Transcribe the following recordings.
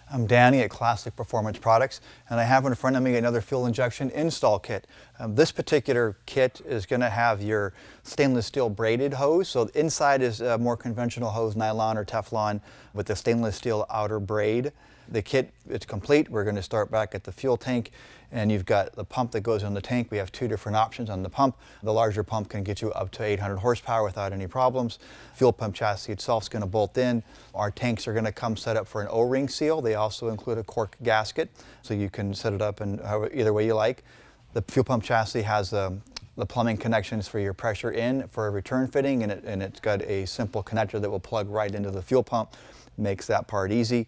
I'm Danny at Classic Performance Products, and I have in front of me another fuel injection install kit. This particular kit is going to have your stainless steel braided hose. So the inside is a more conventional hose, nylon or Teflon, with the stainless steel outer braid. The kit is complete. We're going to start back at the fuel tank, and you've got the pump that goes in the tank. We have two different options on the pump. The larger pump can get you up to 800 horsepower without any problems. Fuel pump chassis itself is going to bolt in. Our tanks are going to come set up for an O-ring seal. They also include a cork gasket, so you can set it up in either way you like. The fuel pump chassis has the plumbing connections for your pressure in for a return fitting, and it's got a simple connector that will plug right into the fuel pump. Makes that part easy.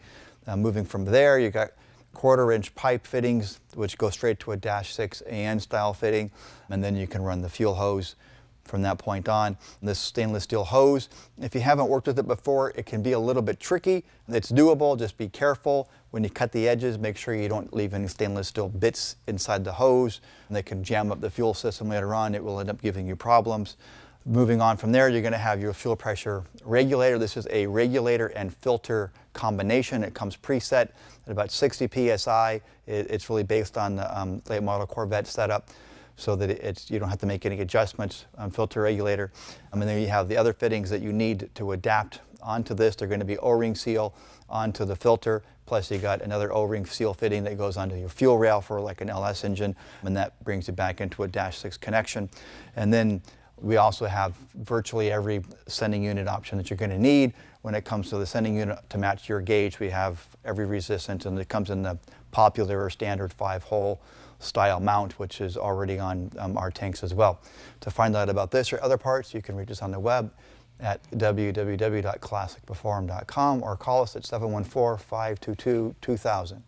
Moving from there, you got 1/4-inch pipe fittings, which go straight to a -6 AN style fitting, and then you can run the fuel hose from that point on. This stainless steel hose, if you haven't worked with it before, it can be a little bit tricky. It's doable, just be careful. When you cut the edges, make sure you don't leave any stainless steel bits inside the hose, and they can jam up the fuel system later on. It will end up giving you problems. Moving on from there, you're going to have your fuel pressure regulator. This is a regulator and filter combination. It comes preset at about 60 psi. It's really based on the late model Corvette setup, so that you don't have to make any adjustments on filter regulator. And then you have the other fittings that you need to adapt onto this. They're going to be O-ring seal onto the filter, plus you got another O-ring seal fitting that goes onto your fuel rail for like an LS engine, and that brings you back into a -6 connection. And then we also have virtually every sending unit option that you're going to need. When it comes to the sending unit to match your gauge, we have every resistance, and it comes in the popular or standard 5-hole style mount, which is already on our tanks as well. To find out about this or other parts, you can reach us on the web at www.classicperform.com or call us at 714-522-2000.